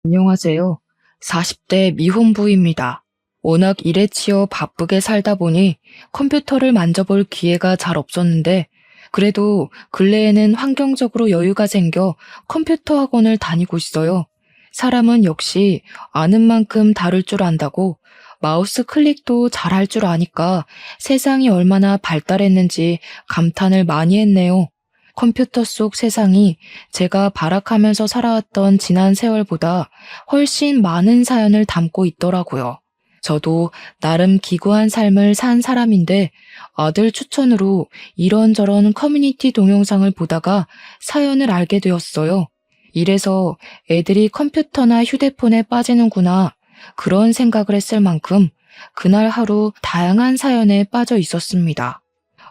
안녕하세요. 40대 미혼부입니다. 워낙 일에 치여 바쁘게 살다 보니 컴퓨터를 만져볼 기회가 잘 없었는데 그래도 근래에는 환경적으로 여유가 생겨 컴퓨터 학원을 다니고 있어요. 사람은 역시 아는 만큼 다룰 줄 안다고 마우스 클릭도 잘할 줄 아니까 세상이 얼마나 발달했는지 감탄을 많이 했네요. 컴퓨터 속 세상이 제가 발악하면서 살아왔던 지난 세월보다 훨씬 많은 사연을 담고 있더라고요. 저도 나름 기구한 삶을 산 사람인데 아들 추천으로 이런저런 커뮤니티 동영상을 보다가 사연을 알게 되었어요. 이래서 애들이 컴퓨터나 휴대폰에 빠지는구나 그런 생각을 했을 만큼 그날 하루 다양한 사연에 빠져 있었습니다.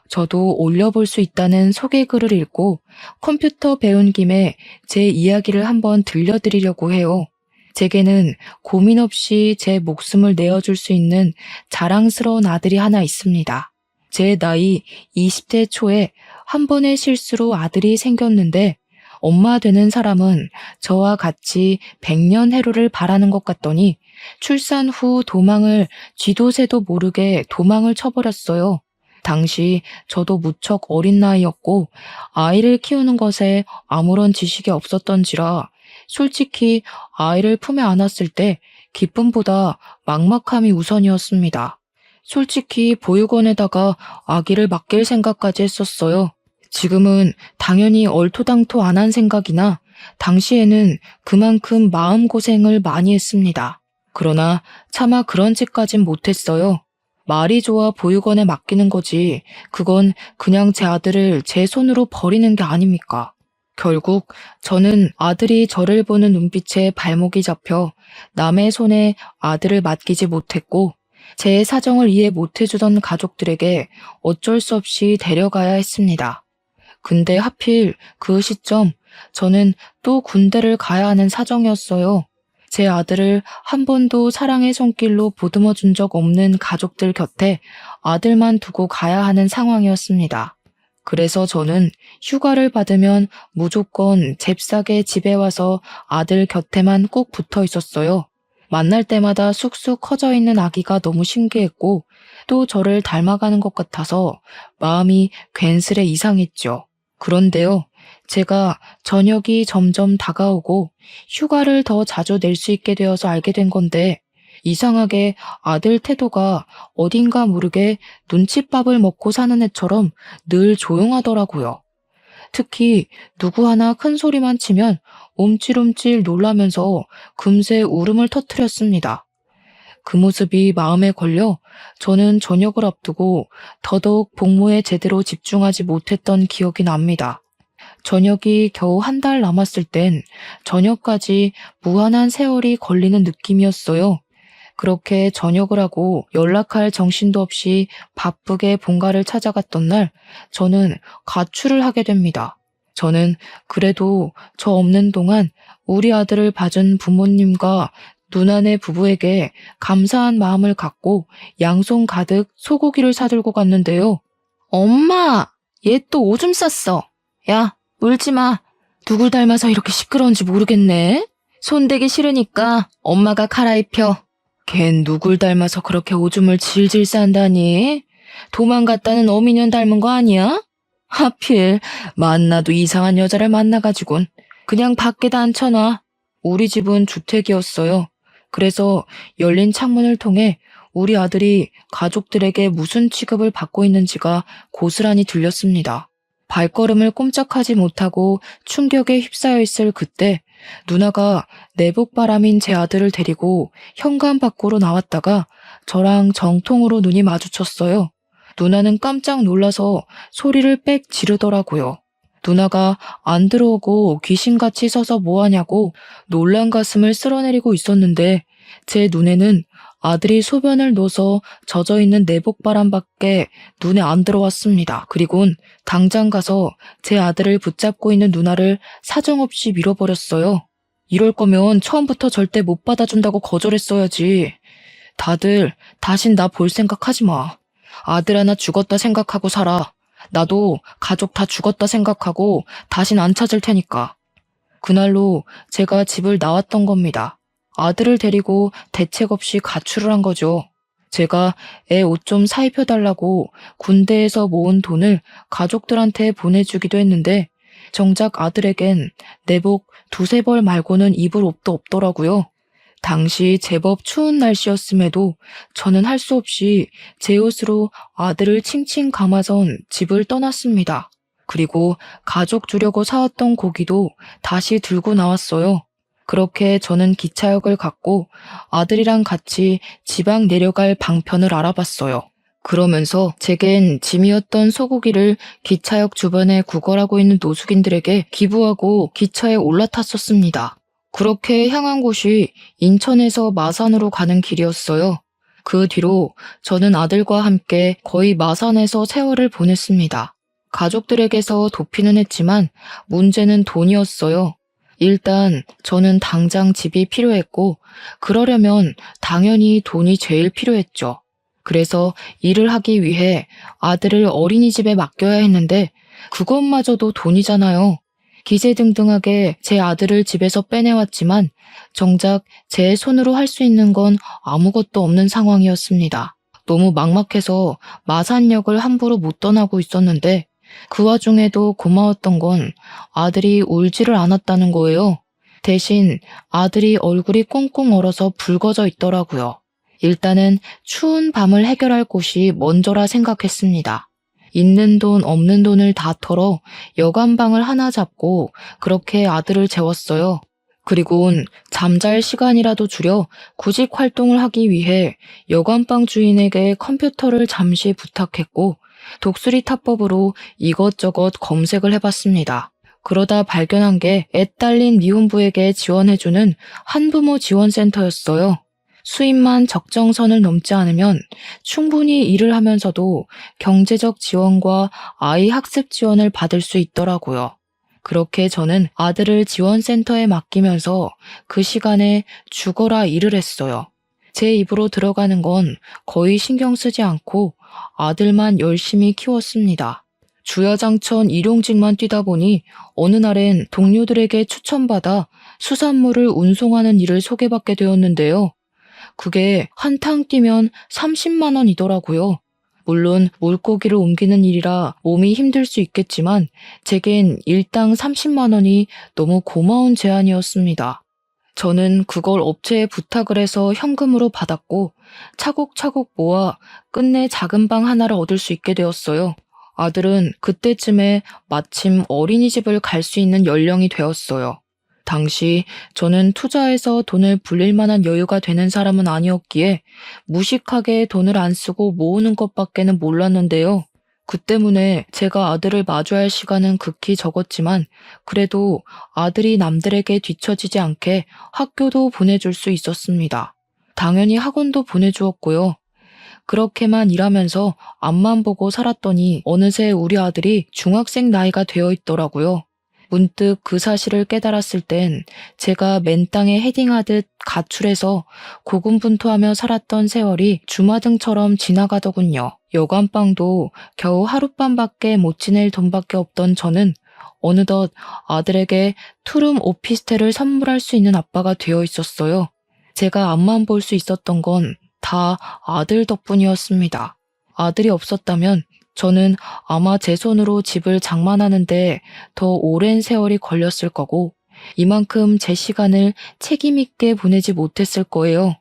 저도 올려볼 수 있다는 소개글을 읽고 컴퓨터 배운 김에 제 이야기를 한번 들려드리려고 해요. 제게는 고민 없이 제 목숨을 내어줄 수 있는 자랑스러운 아들이 하나 있습니다. 제 나이 20대 초에 한 번의 실수로 아들이 생겼는데 엄마 되는 사람은 저와 같이 100년 해로를 바라는 것 같더니 출산 후 도망을 쥐도 새도 모르게 도망을 쳐버렸어요. 당시 저도 무척 어린 나이였고 아이를 키우는 것에 아무런 지식이 없었던지라 솔직히 아이를 품에 안았을 때 기쁨보다 막막함이 우선이었습니다. 솔직히 보육원에다가 아기를 맡길 생각까지 했었어요. 지금은 당연히 얼토당토 안 한 생각이나 당시에는 그만큼 마음고생을 많이 했습니다. 그러나 차마 그런 짓까진 못했어요. 말이 좋아 보육원에 맡기는 거지. 그건 그냥 제 아들을 제 손으로 버리는 게 아닙니까? 결국 저는 아들이 저를 보는 눈빛에 발목이 잡혀 남의 손에 아들을 맡기지 못했고 제 사정을 이해 못해주던 가족들에게 어쩔 수 없이 데려가야 했습니다. 근데 하필 그 시점 저는 또 군대를 가야 하는 사정이었어요. 제 아들을 한 번도 사랑의 손길로 보듬어 준 적 없는 가족들 곁에 아들만 두고 가야 하는 상황이었습니다. 그래서 저는 휴가를 받으면 무조건 잽싸게 집에 와서 아들 곁에만 꼭 붙어 있었어요. 만날 때마다 쑥쑥 커져 있는 아기가 너무 신기했고 또 저를 닮아가는 것 같아서 마음이 괜스레 이상했죠. 그런데요, 제가 저녁이 점점 다가오고 휴가를 더 자주 낼 수 있게 되어서 알게 된 건데 이상하게 아들 태도가 어딘가 모르게 눈칫밥을 먹고 사는 애처럼 늘 조용하더라고요. 특히 누구 하나 큰 소리만 치면 움찔움찔 놀라면서 금세 울음을 터뜨렸습니다. 그 모습이 마음에 걸려 저는 저녁을 앞두고 더더욱 복무에 제대로 집중하지 못했던 기억이 납니다. 저녁이 겨우 한 달 남았을 땐 저녁까지 무한한 세월이 걸리는 느낌이었어요. 그렇게 저녁을 하고 연락할 정신도 없이 바쁘게 본가를 찾아갔던 날 저는 가출을 하게 됩니다. 저는 그래도 저 없는 동안 우리 아들을 봐준 부모님과 누나네 부부에게 감사한 마음을 갖고 양손 가득 소고기를 사들고 갔는데요. 엄마! 얘 또 오줌 쌌어. 야, 울지 마. 누굴 닮아서 이렇게 시끄러운지 모르겠네. 손대기 싫으니까 엄마가 갈아입혀. 걘 누굴 닮아서 그렇게 오줌을 질질 싼다니? 도망갔다는 어미년 닮은 거 아니야? 하필 만나도 이상한 여자를 만나가지곤 그냥 밖에다 앉혀놔. 우리 집은 주택이었어요. 그래서 열린 창문을 통해 우리 아들이 가족들에게 무슨 취급을 받고 있는지가 고스란히 들렸습니다. 발걸음을 꼼짝하지 못하고 충격에 휩싸여 있을 그때 누나가 내복바람인 제 아들을 데리고 현관 밖으로 나왔다가 저랑 정통으로 눈이 마주쳤어요. 누나는 깜짝 놀라서 소리를 빽 지르더라고요. 누나가 안 들어오고 귀신같이 서서 뭐하냐고 놀란 가슴을 쓸어내리고 있었는데 제 눈에는 아들이 소변을 넣어서 젖어있는 내복바람밖에 눈에 안 들어왔습니다. 그리곤 당장 가서 제 아들을 붙잡고 있는 누나를 사정없이 밀어버렸어요. 이럴 거면 처음부터 절대 못 받아준다고 거절했어야지. 다들 다신 나 볼 생각하지 마. 아들 하나 죽었다 생각하고 살아. 나도 가족 다 죽었다 생각하고 다신 안 찾을 테니까. 그날로 제가 집을 나왔던 겁니다. 아들을 데리고 대책 없이 가출을 한 거죠. 제가 애 옷 좀 사입혀달라고 군대에서 모은 돈을 가족들한테 보내주기도 했는데 정작 아들에겐 내복 두세 벌 말고는 입을 옷도 없더라고요. 당시 제법 추운 날씨였음에도 저는 할 수 없이 제 옷으로 아들을 칭칭 감아선 집을 떠났습니다. 그리고 가족 주려고 사왔던 고기도 다시 들고 나왔어요. 그렇게 저는 기차역을 갔고 아들이랑 같이 지방 내려갈 방편을 알아봤어요. 그러면서 제겐 짐이었던 소고기를 기차역 주변에 구걸하고 있는 노숙인들에게 기부하고 기차에 올라탔었습니다. 그렇게 향한 곳이 인천에서 마산으로 가는 길이었어요. 그 뒤로 저는 아들과 함께 거의 마산에서 세월을 보냈습니다. 가족들에게서 도피는 했지만 문제는 돈이었어요. 일단 저는 당장 집이 필요했고 그러려면 당연히 돈이 제일 필요했죠. 그래서 일을 하기 위해 아들을 어린이집에 맡겨야 했는데 그것마저도 돈이잖아요. 기세등등하게 제 아들을 집에서 빼내왔지만 정작 제 손으로 할 수 있는 건 아무것도 없는 상황이었습니다. 너무 막막해서 마산역을 함부로 못 떠나고 있었는데 그 와중에도 고마웠던 건 아들이 울지를 않았다는 거예요. 대신 아들이 얼굴이 꽁꽁 얼어서 붉어져 있더라고요. 일단은 추운 밤을 해결할 곳이 먼저라 생각했습니다. 있는 돈 없는 돈을 다 털어 여관방을 하나 잡고 그렇게 아들을 재웠어요. 그리곤 잠잘 시간이라도 줄여 구직 활동을 하기 위해 여관방 주인에게 컴퓨터를 잠시 부탁했고 독수리 타법으로 이것저것 검색을 해봤습니다. 그러다 발견한 게 애 딸린 미혼부에게 지원해주는 한부모 지원센터였어요. 수입만 적정선을 넘지 않으면 충분히 일을 하면서도 경제적 지원과 아이 학습 지원을 받을 수 있더라고요. 그렇게 저는 아들을 지원센터에 맡기면서 그 시간에 죽어라 일을 했어요. 제 입으로 들어가는 건 거의 신경 쓰지 않고 아들만 열심히 키웠습니다. 주야장천 일용직만 뛰다 보니 어느 날엔 동료들에게 추천받아 수산물을 운송하는 일을 소개받게 되었는데요. 그게 한탕 뛰면 30만 원이더라고요. 물론 물고기를 옮기는 일이라 몸이 힘들 수 있겠지만 제겐 일당 30만 원이 너무 고마운 제안이었습니다. 저는 그걸 업체에 부탁을 해서 현금으로 받았고 차곡차곡 모아 끝내 작은 방 하나를 얻을 수 있게 되었어요. 아들은 그때쯤에 마침 어린이집을 갈 수 있는 연령이 되었어요. 당시 저는 투자해서 돈을 불릴 만한 여유가 되는 사람은 아니었기에 무식하게 돈을 안 쓰고 모으는 것밖에는 몰랐는데요. 그 때문에 제가 아들을 마주할 시간은 극히 적었지만 그래도 아들이 남들에게 뒤처지지 않게 학교도 보내줄 수 있었습니다. 당연히 학원도 보내주었고요. 그렇게만 일하면서 앞만 보고 살았더니 어느새 우리 아들이 중학생 나이가 되어 있더라고요. 문득 그 사실을 깨달았을 땐 제가 맨 땅에 헤딩하듯 가출해서 고군분투하며 살았던 세월이 주마등처럼 지나가더군요. 여관방도 겨우 하룻밤밖에 못 지낼 돈밖에 없던 저는 어느덧 아들에게 투룸 오피스텔을 선물할 수 있는 아빠가 되어 있었어요. 제가 앞만 볼 수 있었던 건 다 아들 덕분이었습니다. 아들이 없었다면 저는 아마 제 손으로 집을 장만하는데 더 오랜 세월이 걸렸을 거고 이만큼 제 시간을 책임있게 보내지 못했을 거예요.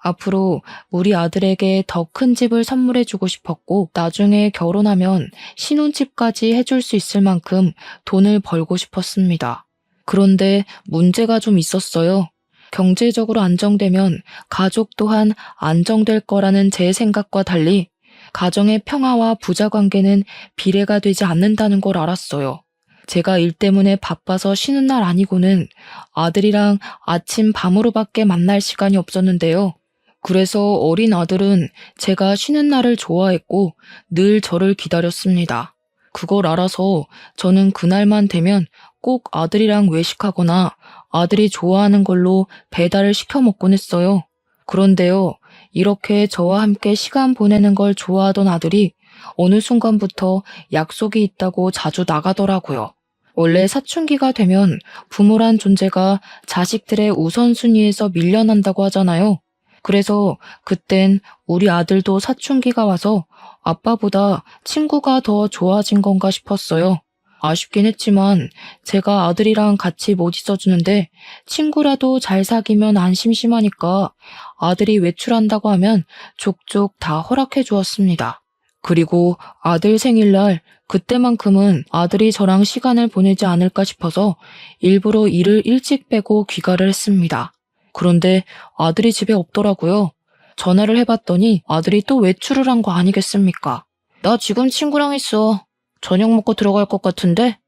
앞으로 우리 아들에게 더 큰 집을 선물해주고 싶었고 나중에 결혼하면 신혼집까지 해줄 수 있을 만큼 돈을 벌고 싶었습니다. 그런데 문제가 좀 있었어요. 경제적으로 안정되면 가족 또한 안정될 거라는 제 생각과 달리 가정의 평화와 부자 관계는 비례가 되지 않는다는 걸 알았어요. 제가 일 때문에 바빠서 쉬는 날 아니고는 아들이랑 아침 밤으로밖에 만날 시간이 없었는데요. 그래서 어린 아들은 제가 쉬는 날을 좋아했고 늘 저를 기다렸습니다. 그걸 알아서 저는 그날만 되면 꼭 아들이랑 외식하거나 아들이 좋아하는 걸로 배달을 시켜 먹곤 했어요. 그런데요, 이렇게 저와 함께 시간 보내는 걸 좋아하던 아들이 어느 순간부터 약속이 있다고 자주 나가더라고요. 원래 사춘기가 되면 부모란 존재가 자식들의 우선순위에서 밀려난다고 하잖아요. 그래서 그땐 우리 아들도 사춘기가 와서 아빠보다 친구가 더 좋아진 건가 싶었어요. 아쉽긴 했지만 제가 아들이랑 같이 못 있어주는데 친구라도 잘 사귀면 안 심심하니까 아들이 외출한다고 하면 족족 다 허락해 주었습니다. 그리고 아들 생일날 그때만큼은 아들이 저랑 시간을 보내지 않을까 싶어서 일부러 일을 일찍 빼고 귀가를 했습니다. 그런데 아들이 집에 없더라고요. 전화를 해봤더니 아들이 또 외출을 한 거 아니겠습니까? 나 지금 친구랑 있어. 저녁 먹고 들어갈 것 같은데?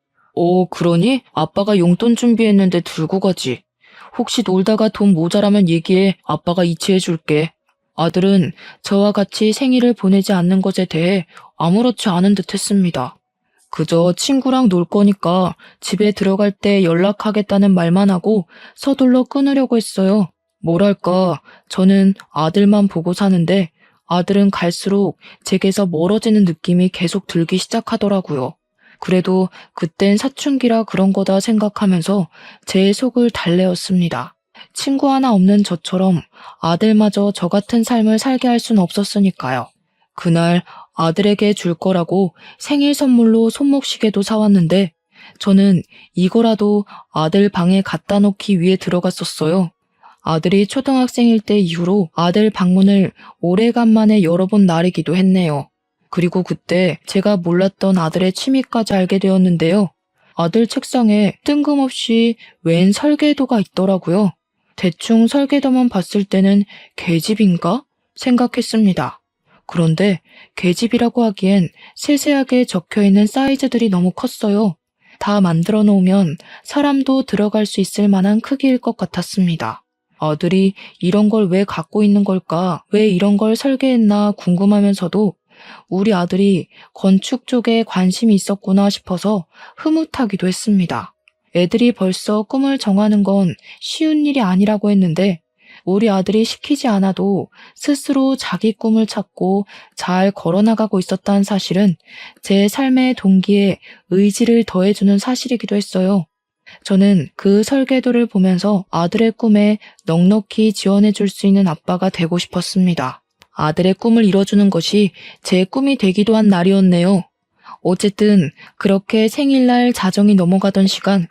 그러니? 아빠가 용돈 준비했는데 들고 가지. 혹시 놀다가 돈 모자라면 얘기해. 아빠가 이체해줄게. 아들은 저와 같이 생일을 보내지 않는 것에 대해 아무렇지 않은 듯 했습니다. 그저 친구랑 놀 거니까 집에 들어갈 때 연락하겠다는 말만 하고 서둘러 끊으려고 했어요. 뭐랄까, 저는 아들만 보고 사는데 아들은 갈수록 제게서 멀어지는 느낌이 계속 들기 시작하더라고요. 그래도 그땐 사춘기라 그런 거다 생각하면서 제 속을 달래었습니다. 친구 하나 없는 저처럼 아들마저 저 같은 삶을 살게 할 순 없었으니까요. 그날 아들에게 줄 거라고 생일 선물로 손목시계도 사왔는데 저는 이거라도 아들 방에 갖다 놓기 위해 들어갔었어요. 아들이 초등학생일 때 이후로 아들 방문을 오래간만에 열어본 날이기도 했네요. 그리고 그때 제가 몰랐던 아들의 취미까지 알게 되었는데요. 아들 책상에 뜬금없이 웬 설계도가 있더라고요. 대충 설계도만 봤을 때는 계집인가 생각했습니다. 그런데 계집이라고 하기엔 세세하게 적혀있는 사이즈들이 너무 컸어요. 다 만들어 놓으면 사람도 들어갈 수 있을 만한 크기일 것 같았습니다. 아들이 이런 걸 왜 갖고 있는 걸까? 왜 이런 걸 설계했나 궁금하면서도 우리 아들이 건축 쪽에 관심이 있었구나 싶어서 흐뭇하기도 했습니다. 애들이 벌써 꿈을 정하는 건 쉬운 일이 아니라고 했는데 우리 아들이 시키지 않아도 스스로 자기 꿈을 찾고 잘 걸어나가고 있었다는 사실은 제 삶의 동기에 의지를 더해주는 사실이기도 했어요. 저는 그 설계도를 보면서 아들의 꿈에 넉넉히 지원해줄 수 있는 아빠가 되고 싶었습니다. 아들의 꿈을 이뤄주는 것이 제 꿈이 되기도 한 날이었네요. 어쨌든 그렇게 생일날 자정이 넘어가던 시간,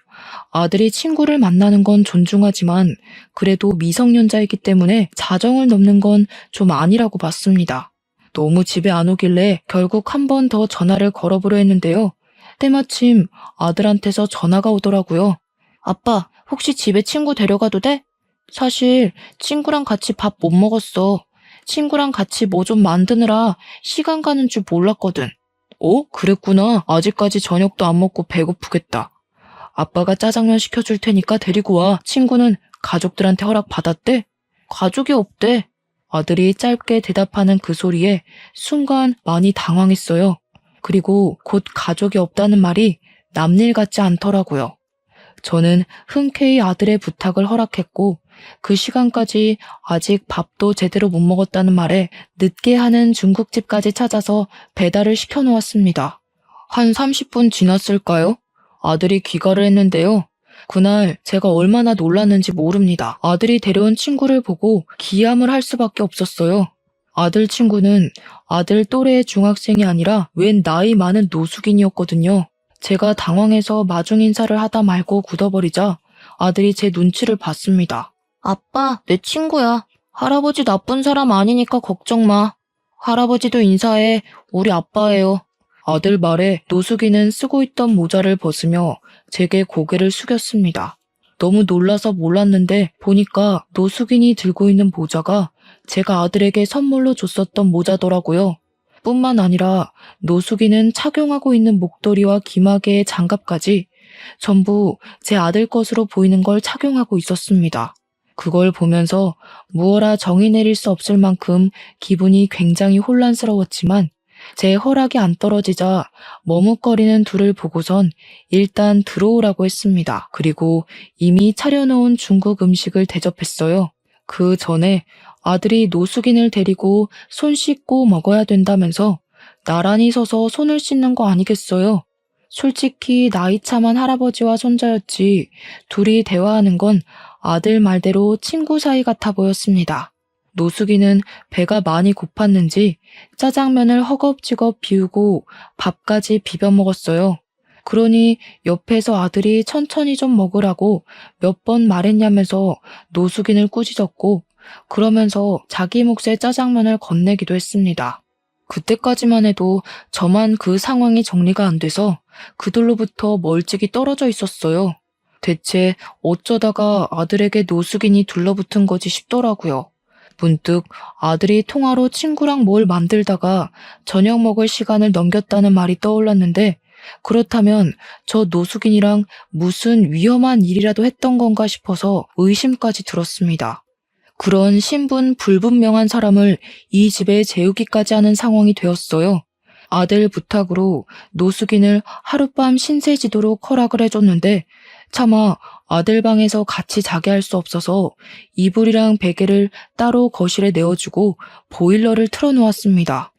아들이 친구를 만나는 건 존중하지만 그래도 미성년자이기 때문에 자정을 넘는 건 좀 아니라고 봤습니다. 너무 집에 안 오길래 결국 한 번 더 전화를 걸어보려 했는데요. 때마침 아들한테서 전화가 오더라고요. 아빠, 혹시 집에 친구 데려가도 돼? 사실 친구랑 같이 밥 못 먹었어. 친구랑 같이 뭐 좀 만드느라 시간 가는 줄 몰랐거든. 그랬구나. 아직까지 저녁도 안 먹고 배고프겠다. 아빠가 짜장면 시켜줄 테니까 데리고 와. 친구는 가족들한테 허락 받았대? 가족이 없대. 아들이 짧게 대답하는 그 소리에 순간 많이 당황했어요. 그리고 곧 가족이 없다는 말이 남일 같지 않더라고요. 저는 흔쾌히 아들의 부탁을 허락했고 그 시간까지 아직 밥도 제대로 못 먹었다는 말에 늦게 하는 중국집까지 찾아서 배달을 시켜놓았습니다. 한 30분 지났을까요? 아들이 귀가를 했는데요. 그날 제가 얼마나 놀랐는지 모릅니다. 아들이 데려온 친구를 보고 기함을 할 수밖에 없었어요. 아들 친구는 아들 또래의 중학생이 아니라 웬 나이 많은 노숙인이었거든요. 제가 당황해서 마중 인사를 하다 말고 굳어버리자 아들이 제 눈치를 봤습니다. 아빠, 내 친구야. 할아버지 나쁜 사람 아니니까 걱정 마. 할아버지도 인사해. 우리 아빠예요. 아들 말에 노숙인은 쓰고 있던 모자를 벗으며 제게 고개를 숙였습니다. 너무 놀라서 몰랐는데 보니까 노숙인이 들고 있는 모자가 제가 아들에게 선물로 줬었던 모자더라고요. 뿐만 아니라 노숙인은 착용하고 있는 목도리와 귀마개의 장갑까지 전부 제 아들 것으로 보이는 걸 착용하고 있었습니다. 그걸 보면서 무어라 정이 내릴 수 없을 만큼 기분이 굉장히 혼란스러웠지만 제 허락이 안 떨어지자 머뭇거리는 둘을 보고선 일단 들어오라고 했습니다. 그리고 이미 차려놓은 중국 음식을 대접했어요. 그 전에 아들이 노숙인을 데리고 손 씻고 먹어야 된다면서 나란히 서서 손을 씻는 거 아니겠어요? 솔직히 나이 참한 할아버지와 손자였지 둘이 대화하는 건 아들 말대로 친구 사이 같아 보였습니다. 노숙이는 배가 많이 고팠는지 짜장면을 허겁지겁 비우고 밥까지 비벼 먹었어요. 그러니 옆에서 아들이 천천히 좀 먹으라고 몇 번 말했냐면서 노숙인을 꾸짖었고 그러면서 자기 몫의 짜장면을 건네기도 했습니다. 그때까지만 해도 저만 그 상황이 정리가 안 돼서 그들로부터 멀찍이 떨어져 있었어요. 대체 어쩌다가 아들에게 노숙인이 둘러붙은 거지 싶더라고요. 문득 아들이 통화로 친구랑 뭘 만들다가 저녁 먹을 시간을 넘겼다는 말이 떠올랐는데 그렇다면 저 노숙인이랑 무슨 위험한 일이라도 했던 건가 싶어서 의심까지 들었습니다. 그런 신분 불분명한 사람을 이 집에 재우기까지 하는 상황이 되었어요. 아들 부탁으로 노숙인을 하룻밤 신세지도록 허락을 해줬는데 차마 아들 방에서 같이 자게 할 수 없어서 이불이랑 베개를 따로 거실에 내어주고 보일러를 틀어놓았습니다.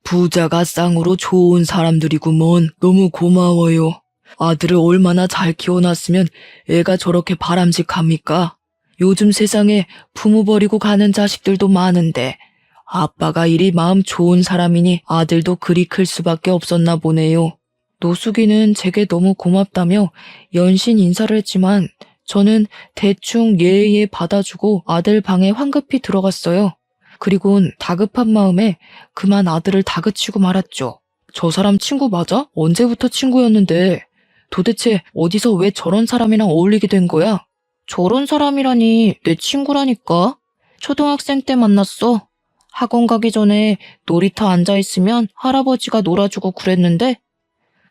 부자가 쌍으로 좋은 사람들이구먼. 너무 고마워요. 아들을 얼마나 잘 키워놨으면 애가 저렇게 바람직합니까? 요즘 세상에 부모 버리고 가는 자식들도 많은데 아빠가 이리 마음 좋은 사람이니 아들도 그리 클 수밖에 없었나 보네요. 노숙이는 제게 너무 고맙다며 연신 인사를 했지만 저는 대충 예의에 받아주고 아들 방에 황급히 들어갔어요. 그리곤 다급한 마음에 그만 아들을 다그치고 말았죠. 저 사람 친구 맞아? 언제부터 친구였는데 도대체 어디서 왜 저런 사람이랑 어울리게 된 거야? 저런 사람이라니 내 친구라니까. 초등학생 때 만났어. 학원 가기 전에 놀이터 앉아있으면 할아버지가 놀아주고 그랬는데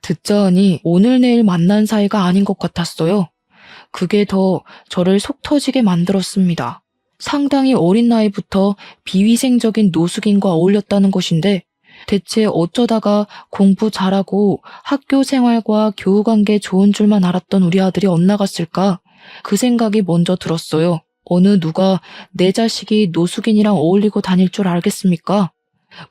듣자 하니 오늘 내일 만난 사이가 아닌 것 같았어요. 그게 더 저를 속 터지게 만들었습니다. 상당히 어린 나이부터 비위생적인 노숙인과 어울렸다는 것인데 대체 어쩌다가 공부 잘하고 학교 생활과 교우관계 좋은 줄만 알았던 우리 아들이 엇나갔을까? 그 생각이 먼저 들었어요. 어느 누가 내 자식이 노숙인이랑 어울리고 다닐 줄 알겠습니까?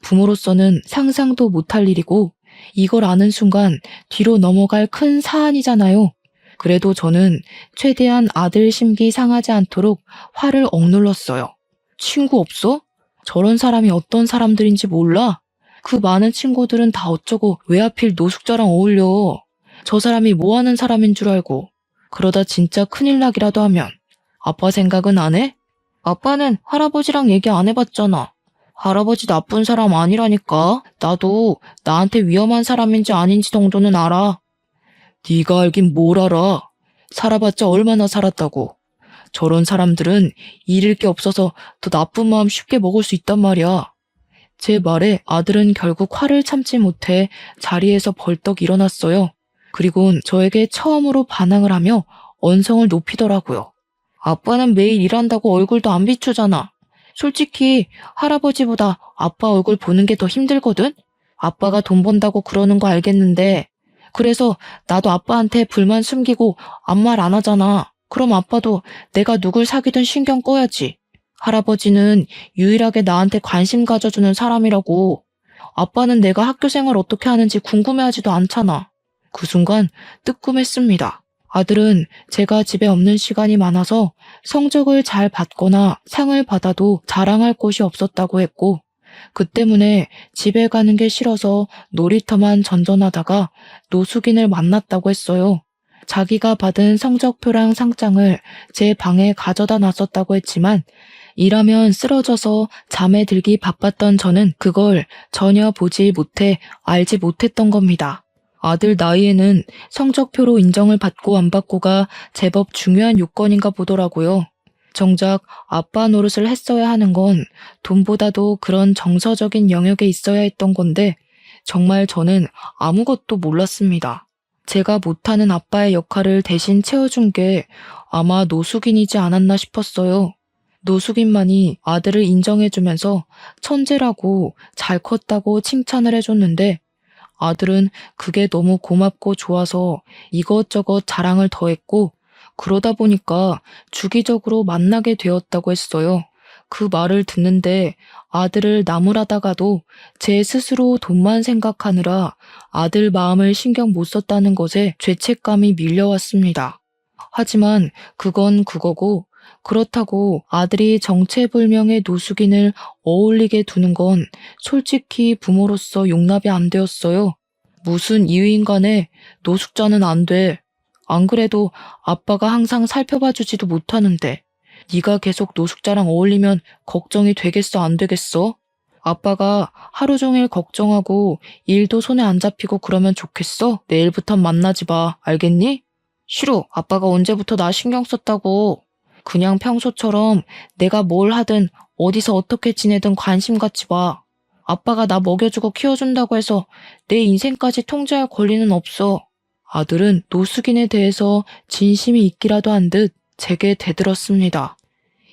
부모로서는 상상도 못할 일이고 이걸 아는 순간 뒤로 넘어갈 큰 사안이잖아요. 그래도 저는 최대한 아들 심기 상하지 않도록 화를 억눌렀어요. 친구 없어? 저런 사람이 어떤 사람들인지 몰라? 그 많은 친구들은 다 어쩌고 왜 하필 노숙자랑 어울려? 저 사람이 뭐 하는 사람인 줄 알고. 그러다 진짜 큰일 나기라도 하면 아빠 생각은 안 해? 아빠는 할아버지랑 얘기 안 해봤잖아. 할아버지 나쁜 사람 아니라니까. 나도 나한테 위험한 사람인지 아닌지 정도는 알아. 네가 알긴 뭘 알아. 살아봤자 얼마나 살았다고. 저런 사람들은 잃을 게 없어서 더 나쁜 마음 쉽게 먹을 수 있단 말이야. 제 말에 아들은 결국 화를 참지 못해 자리에서 벌떡 일어났어요. 그리곤 저에게 처음으로 반항을 하며 언성을 높이더라고요. 아빠는 매일 일한다고 얼굴도 안 비추잖아. 솔직히 할아버지보다 아빠 얼굴 보는 게 더 힘들거든? 아빠가 돈 번다고 그러는 거 알겠는데 그래서 나도 아빠한테 불만 숨기고 아무 말 안 하잖아. 그럼 아빠도 내가 누굴 사귀든 신경 꺼야지. 할아버지는 유일하게 나한테 관심 가져주는 사람이라고. 아빠는 내가 학교 생활 어떻게 하는지 궁금해하지도 않잖아. 그 순간 뜨끔했습니다. 아들은 제가 집에 없는 시간이 많아서 성적을 잘 받거나 상을 받아도 자랑할 곳이 없었다고 했고 그 때문에 집에 가는 게 싫어서 놀이터만 전전하다가 노숙인을 만났다고 했어요. 자기가 받은 성적표랑 상장을 제 방에 가져다 놨었다고 했지만 일하면 쓰러져서 잠에 들기 바빴던 저는 그걸 전혀 보지 못해 알지 못했던 겁니다. 아들 나이에는 성적표로 인정을 받고 안 받고가 제법 중요한 요건인가 보더라고요. 정작 아빠 노릇을 했어야 하는 건 돈보다도 그런 정서적인 영역에 있어야 했던 건데 정말 저는 아무것도 몰랐습니다. 제가 못하는 아빠의 역할을 대신 채워준 게 아마 노숙인이지 않았나 싶었어요. 노숙인만이 아들을 인정해주면서 천재라고 잘 컸다고 칭찬을 해줬는데 아들은 그게 너무 고맙고 좋아서 이것저것 자랑을 더했고 그러다 보니까 주기적으로 만나게 되었다고 했어요. 그 말을 듣는데 아들을 나무라다가도 제 스스로 돈만 생각하느라 아들 마음을 신경 못 썼다는 것에 죄책감이 밀려왔습니다. 하지만 그건 그거고, 그렇다고 아들이 정체불명의 노숙인을 어울리게 두는 건 솔직히 부모로서 용납이 안 되었어요. 무슨 이유인 간에 노숙자는 안 돼. 안 그래도 아빠가 항상 살펴봐주지도 못하는데 네가 계속 노숙자랑 어울리면 걱정이 되겠어, 안 되겠어? 아빠가 하루 종일 걱정하고 일도 손에 안 잡히고 그러면 좋겠어? 내일부턴 만나지 마, 알겠니? 싫어, 아빠가 언제부터 나 신경 썼다고. 그냥 평소처럼 내가 뭘 하든 어디서 어떻게 지내든 관심 갖지 마. 아빠가 나 먹여주고 키워준다고 해서 내 인생까지 통제할 권리는 없어. 아들은 노숙인에 대해서 진심이 있기라도 한 듯 제게 대들었습니다.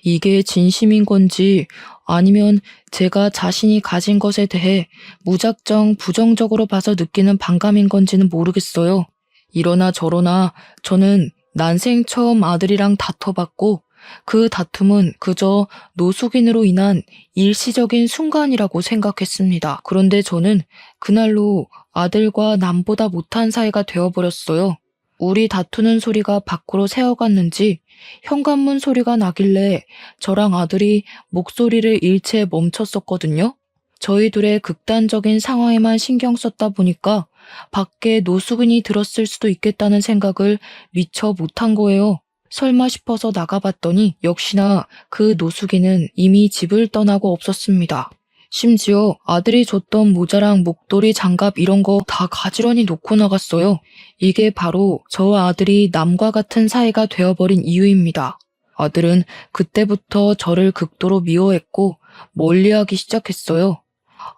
이게 진심인 건지 아니면 제가 자신이 가진 것에 대해 무작정 부정적으로 봐서 느끼는 반감인 건지는 모르겠어요. 이러나 저러나 저는 난생 처음 아들이랑 다퉈봤고 그 다툼은 그저 노숙인으로 인한 일시적인 순간이라고 생각했습니다. 그런데 저는 그날로 아들과 남보다 못한 사이가 되어버렸어요. 우리 다투는 소리가 밖으로 새어갔는지 현관문 소리가 나길래 저랑 아들이 목소리를 일체 멈췄었거든요. 저희 둘의 극단적인 상황에만 신경 썼다 보니까 밖에 노숙인이 들었을 수도 있겠다는 생각을 미처 못한 거예요. 설마 싶어서 나가봤더니 역시나 그 노숙인은 이미 집을 떠나고 없었습니다. 심지어 아들이 줬던 모자랑 목도리, 장갑 이런 거 다 가지런히 놓고 나갔어요. 이게 바로 저와 아들이 남과 같은 사이가 되어버린 이유입니다. 아들은 그때부터 저를 극도로 미워했고 멀리하기 시작했어요.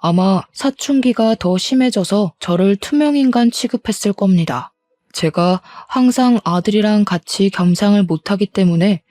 아마 사춘기가 더 심해져서 저를 투명인간 취급했을 겁니다. 제가 항상 아들이랑 같이 겸상을 못하기 때문에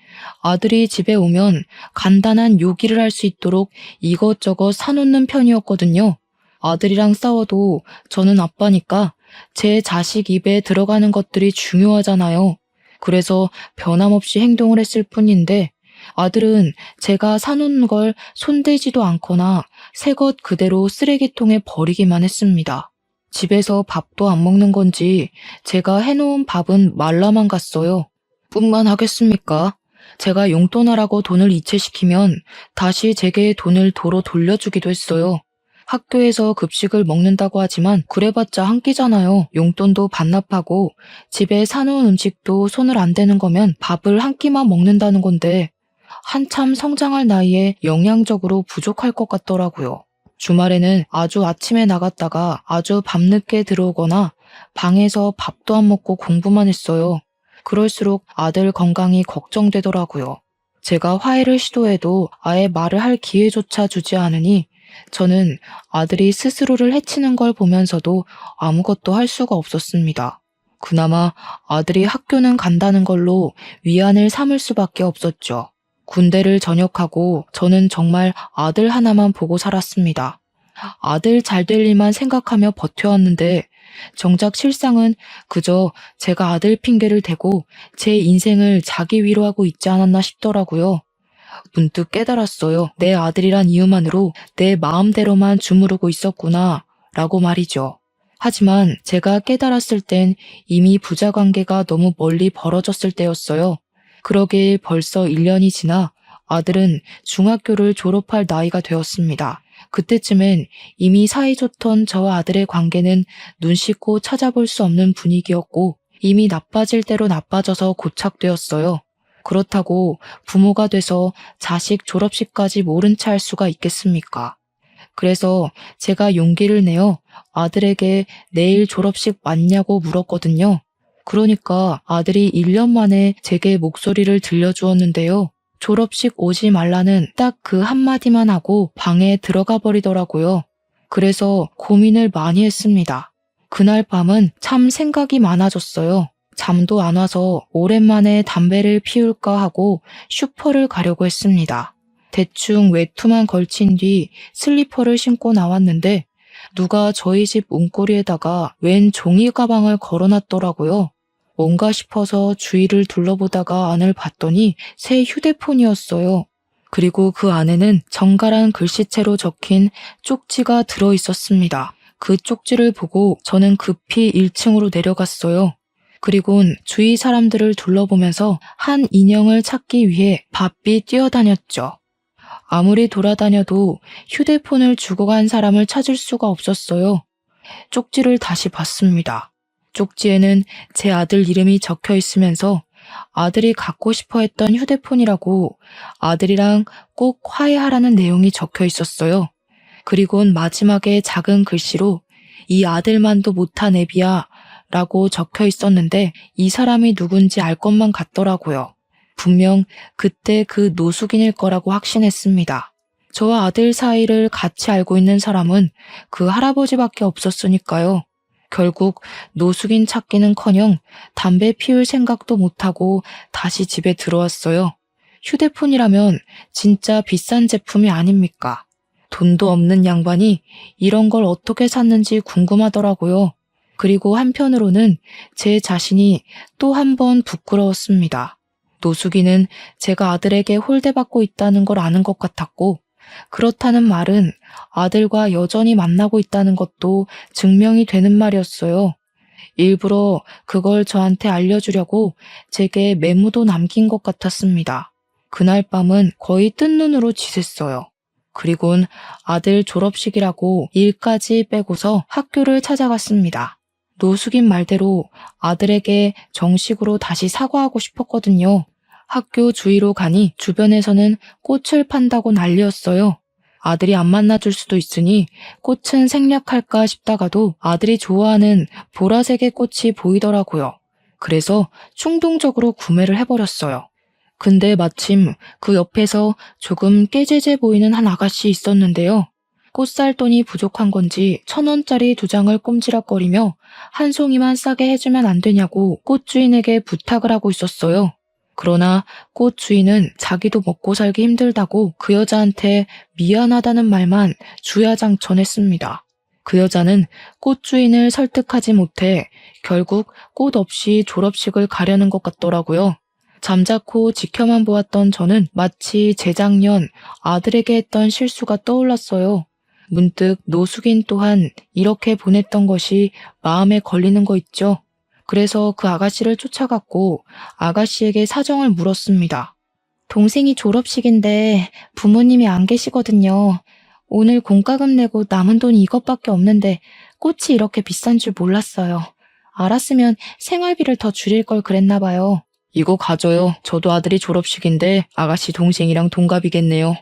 아들이 집에 오면 간단한 요기를 할 수 있도록 이것저것 사놓는 편이었거든요. 아들이랑 싸워도 저는 아빠니까 제 자식 입에 들어가는 것들이 중요하잖아요. 그래서 변함없이 행동을 했을 뿐인데 아들은 제가 사놓은 걸 손대지도 않거나 새 것 그대로 쓰레기통에 버리기만 했습니다. 집에서 밥도 안 먹는 건지 제가 해놓은 밥은 말라만 갔어요. 뿐만 하겠습니까? 제가 용돈하라고 돈을 이체시키면 다시 제게 돈을 도로 돌려주기도 했어요. 학교에서 급식을 먹는다고 하지만 그래봤자 한 끼잖아요. 용돈도 반납하고 집에 사놓은 음식도 손을 안 대는 거면 밥을 한 끼만 먹는다는 건데 한참 성장할 나이에 영양적으로 부족할 것 같더라고요. 주말에는 아주 아침에 나갔다가 아주 밤늦게 들어오거나 방에서 밥도 안 먹고 공부만 했어요. 그럴수록 아들 건강이 걱정되더라고요. 제가 화해를 시도해도 아예 말을 할 기회조차 주지 않으니 저는 아들이 스스로를 해치는 걸 보면서도 아무것도 할 수가 없었습니다. 그나마 아들이 학교는 간다는 걸로 위안을 삼을 수밖에 없었죠. 군대를 전역하고 저는 정말 아들 하나만 보고 살았습니다. 아들 잘 될 일만 생각하며 버텨왔는데 정작 실상은 그저 제가 아들 핑계를 대고 제 인생을 자기 위로하고 있지 않았나 싶더라고요. 문득 깨달았어요. 내 아들이란 이유만으로 내 마음대로만 주무르고 있었구나 라고 말이죠. 하지만 제가 깨달았을 땐 이미 부자관계가 너무 멀리 벌어졌을 때였어요. 그러길 벌써 1년이 지나 아들은 중학교를 졸업할 나이가 되었습니다. 그때쯤엔 이미 사이좋던 저와 아들의 관계는 눈 씻고 찾아볼 수 없는 분위기였고 이미 나빠질 대로 나빠져서 고착되었어요. 그렇다고 부모가 돼서 자식 졸업식까지 모른 채 할 수가 있겠습니까? 그래서 제가 용기를 내어 아들에게 내일 졸업식 맞냐고 물었거든요. 그러니까 아들이 1년 만에 제게 목소리를 들려주었는데요. 졸업식 오지 말라는 딱 그 한마디만 하고 방에 들어가 버리더라고요. 그래서 고민을 많이 했습니다. 그날 밤은 참 생각이 많아졌어요. 잠도 안 와서 오랜만에 담배를 피울까 하고 슈퍼를 가려고 했습니다. 대충 외투만 걸친 뒤 슬리퍼를 신고 나왔는데 누가 저희 집 문고리에다가 웬 종이 가방을 걸어놨더라고요. 뭔가 싶어서 주위를 둘러보다가 안을 봤더니 새 휴대폰이었어요. 그리고 그 안에는 정갈한 글씨체로 적힌 쪽지가 들어 있었습니다. 그 쪽지를 보고 저는 급히 1층으로 내려갔어요. 그리곤 주위 사람들을 둘러보면서 한 인형을 찾기 위해 바삐 뛰어다녔죠. 아무리 돌아다녀도 휴대폰을 주고 간 사람을 찾을 수가 없었어요. 쪽지를 다시 봤습니다. 쪽지에는 제 아들 이름이 적혀 있으면서 아들이 갖고 싶어 했던 휴대폰이라고 아들이랑 꼭 화해하라는 내용이 적혀 있었어요. 그리곤 마지막에 작은 글씨로 이 아들만도 못한 애비야 라고 적혀 있었는데 이 사람이 누군지 알 것만 같더라고요. 분명 그때 그 노숙인일 거라고 확신했습니다. 저와 아들 사이를 같이 알고 있는 사람은 그 할아버지밖에 없었으니까요. 결국 노숙인 찾기는커녕 담배 피울 생각도 못하고 다시 집에 들어왔어요. 휴대폰이라면 진짜 비싼 제품이 아닙니까? 돈도 없는 양반이 이런 걸 어떻게 샀는지 궁금하더라고요. 그리고 한편으로는 제 자신이 또 한 번 부끄러웠습니다. 노숙인은 제가 아들에게 홀대받고 있다는 걸 아는 것 같았고, 그렇다는 말은 아들과 여전히 만나고 있다는 것도 증명이 되는 말이었어요. 일부러 그걸 저한테 알려주려고 제게 메모도 남긴 것 같았습니다. 그날 밤은 거의 뜬 눈으로 지샜어요. 그리곤 아들 졸업식이라고 일까지 빼고서 학교를 찾아갔습니다. 노숙인 말대로 아들에게 정식으로 다시 사과하고 싶었거든요. 학교 주위로 가니 주변에서는 꽃을 판다고 난리였어요. 아들이 안 만나줄 수도 있으니 꽃은 생략할까 싶다가도 아들이 좋아하는 보라색의 꽃이 보이더라고요. 그래서 충동적으로 구매를 해버렸어요. 근데 마침 그 옆에서 조금 깨재재 보이는 한 아가씨 있었는데요. 꽃 살 돈이 부족한 건지 1,000원짜리 2장을 꼼지락거리며 한 송이만 싸게 해주면 안 되냐고 꽃 주인에게 부탁을 하고 있었어요. 그러나 꽃 주인은 자기도 먹고 살기 힘들다고 그 여자한테 미안하다는 말만 주야장천했습니다. 그 여자는 꽃 주인을 설득하지 못해 결국 꽃 없이 졸업식을 가려는 것 같더라고요. 잠자코 지켜만 보았던 저는 마치 재작년 아들에게 했던 실수가 떠올랐어요. 문득 노숙인 또한 이렇게 보냈던 것이 마음에 걸리는 거 있죠. 그래서 그 아가씨를 쫓아갔고 아가씨에게 사정을 물었습니다. 동생이 졸업식인데 부모님이 안 계시거든요. 오늘 공과금 내고 남은 돈이 이것밖에 없는데 꽃이 이렇게 비싼 줄 몰랐어요. 알았으면 생활비를 더 줄일 걸 그랬나 봐요. 이거 가져요. 저도 아들이 졸업식인데 아가씨 동생이랑 동갑이겠네요.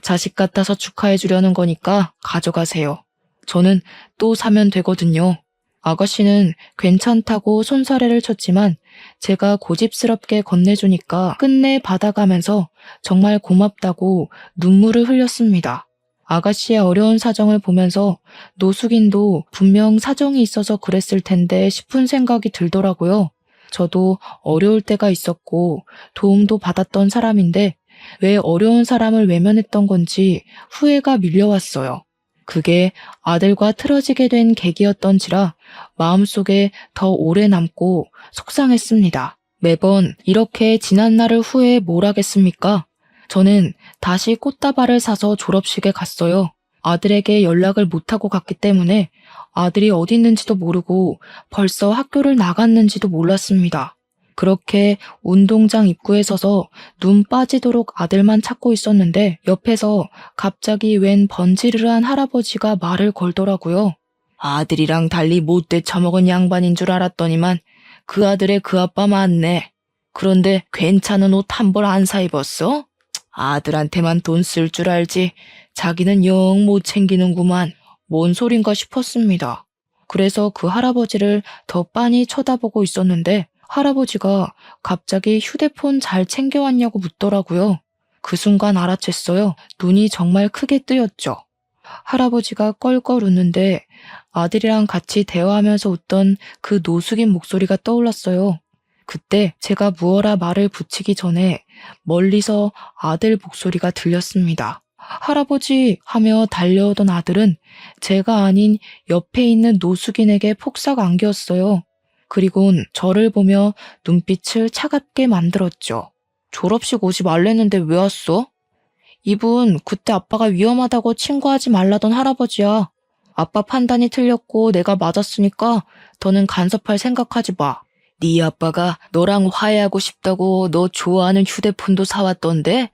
자식 같아서 축하해 주려는 거니까 가져가세요. 저는 또 사면 되거든요. 아가씨는 괜찮다고 손사래를 쳤지만 제가 고집스럽게 건네주니까 끝내 받아가면서 정말 고맙다고 눈물을 흘렸습니다. 아가씨의 어려운 사정을 보면서 노숙인도 분명 사정이 있어서 그랬을 텐데 싶은 생각이 들더라고요. 저도 어려울 때가 있었고 도움도 받았던 사람인데 왜 어려운 사람을 외면했던 건지 후회가 밀려왔어요. 그게 아들과 틀어지게 된 계기였던지라 마음속에 더 오래 남고 속상했습니다. 매번 이렇게 지난 날을 후회해 뭘 하겠습니까? 저는 다시 꽃다발을 사서 졸업식에 갔어요. 아들에게 연락을 못하고 갔기 때문에 아들이 어디 있는지도 모르고 벌써 학교를 나갔는지도 몰랐습니다. 그렇게 운동장 입구에 서서 눈 빠지도록 아들만 찾고 있었는데 옆에서 갑자기 웬 번지르르한 할아버지가 말을 걸더라고요. 아들이랑 달리 못돼 처먹은 양반인 줄 알았더니만 그 아들의 그 아빠 맞네. 그런데 괜찮은 옷 한 벌 안 사 입었어? 아들한테만 돈 쓸 줄 알지 자기는 영 못 챙기는구만. 뭔 소린가 싶었습니다. 그래서 그 할아버지를 더 빤히 쳐다보고 있었는데 할아버지가 갑자기 휴대폰 잘 챙겨왔냐고 묻더라고요. 그 순간 알아챘어요. 눈이 정말 크게 뜨였죠. 할아버지가 껄껄 웃는데 아들이랑 같이 대화하면서 웃던 그 노숙인 목소리가 떠올랐어요. 그때 제가 무어라 말을 붙이기 전에 멀리서 아들 목소리가 들렸습니다. 할아버지 하며 달려오던 아들은 제가 아닌 옆에 있는 노숙인에게 폭삭 안겼어요. 그리곤 저를 보며 눈빛을 차갑게 만들었죠. 졸업식 오지 말랬는데 왜 왔어? 이분 그때 아빠가 위험하다고 친구하지 말라던 할아버지야. 아빠 판단이 틀렸고 내가 맞았으니까 더는 간섭할 생각하지 마. 네 아빠가 너랑 화해하고 싶다고 너 좋아하는 휴대폰도 사왔던데?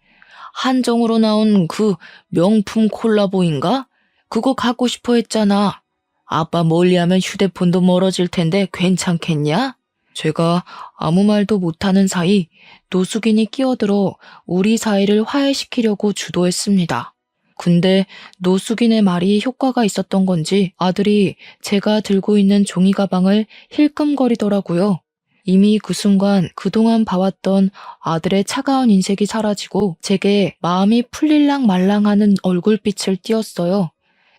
한정으로 나온 그 명품 콜라보인가? 그거 갖고 싶어 했잖아. 아빠 멀리하면 휴대폰도 멀어질 텐데 괜찮겠냐? 제가 아무 말도 못하는 사이 노숙인이 끼어들어 우리 사이를 화해시키려고 주도했습니다. 근데 노숙인의 말이 효과가 있었던 건지 아들이 제가 들고 있는 종이 가방을 힐끔거리더라고요. 이미 그 순간 그동안 봐왔던 아들의 차가운 인색이 사라지고 제게 마음이 풀릴랑 말랑하는 얼굴빛을 띄었어요.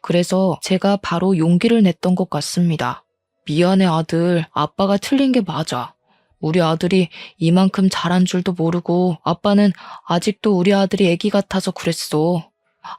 그래서 제가 바로 용기를 냈던 것 같습니다. 미안해 아들, 아빠가 틀린 게 맞아. 우리 아들이 이만큼 잘한 줄도 모르고 아빠는 아직도 우리 아들이 애기 같아서 그랬어.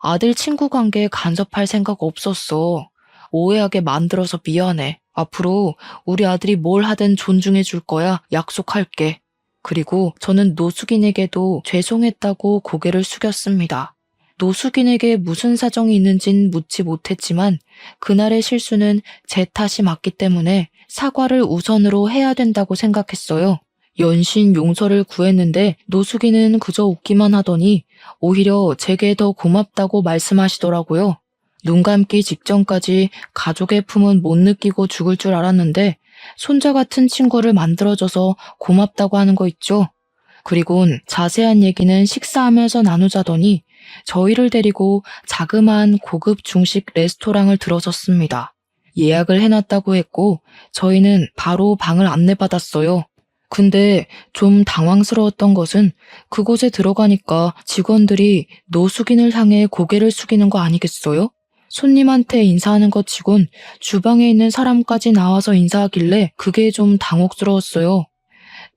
아들 친구 관계에 간섭할 생각 없었어. 오해하게 만들어서 미안해. 앞으로 우리 아들이 뭘 하든 존중해 줄 거야. 약속할게. 그리고 저는 노숙인에게도 죄송했다고 고개를 숙였습니다. 노숙인에게 무슨 사정이 있는진 묻지 못했지만 그날의 실수는 제 탓이 맞기 때문에 사과를 우선으로 해야 된다고 생각했어요. 연신 용서를 구했는데 노숙인은 그저 웃기만 하더니 오히려 제게 더 고맙다고 말씀하시더라고요. 눈 감기 직전까지 가족의 품은 못 느끼고 죽을 줄 알았는데 손자 같은 친구를 만들어줘서 고맙다고 하는 거 있죠. 그리곤 자세한 얘기는 식사하면서 나누자더니 저희를 데리고 자그마한 고급 중식 레스토랑을 들어섰습니다. 예약을 해놨다고 했고 저희는 바로 방을 안내받았어요. 근데 좀 당황스러웠던 것은 그곳에 들어가니까 직원들이 노숙인을 향해 고개를 숙이는 거 아니겠어요? 손님한테 인사하는 것 치곤 주방에 있는 사람까지 나와서 인사하길래 그게 좀 당혹스러웠어요.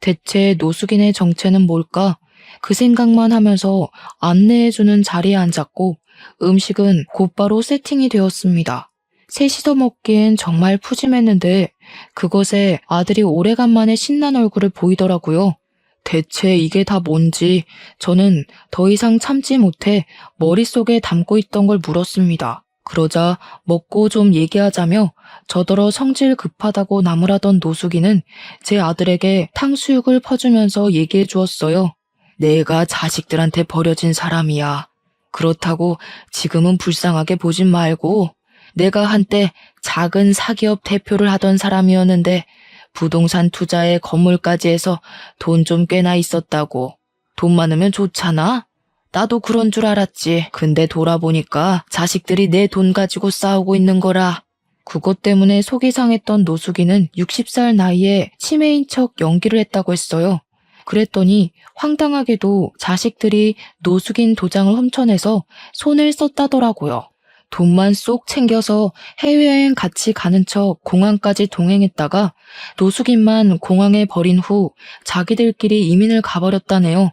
대체 노숙인의 정체는 뭘까? 그 생각만 하면서 안내해주는 자리에 앉았고 음식은 곧바로 세팅이 되었습니다. 셋이서 먹기엔 정말 푸짐했는데 그것에 아들이 오래간만에 신난 얼굴을 보이더라고요. 대체 이게 다 뭔지 저는 더 이상 참지 못해 머릿속에 담고 있던 걸 물었습니다. 그러자 먹고 좀 얘기하자며 저더러 성질 급하다고 나무라던 노숙인은 제 아들에게 탕수육을 퍼주면서 얘기해 주었어요. 내가 자식들한테 버려진 사람이야. 그렇다고 지금은 불쌍하게 보진 말고 내가 한때 작은 사기업 대표를 하던 사람이었는데 부동산 투자에 건물까지 해서 돈 좀 꽤나 있었다고. 돈 많으면 좋잖아? 나도 그런 줄 알았지. 근데 돌아보니까 자식들이 내 돈 가지고 싸우고 있는 거라. 그것 때문에 속이 상했던 노숙인은 60살 나이에 치매인 척 연기를 했다고 했어요. 그랬더니 황당하게도 자식들이 노숙인 도장을 훔쳐내서 손을 썼다더라고요. 돈만 쏙 챙겨서 해외여행 같이 가는 척 공항까지 동행했다가 노숙인만 공항에 버린 후 자기들끼리 이민을 가버렸다네요.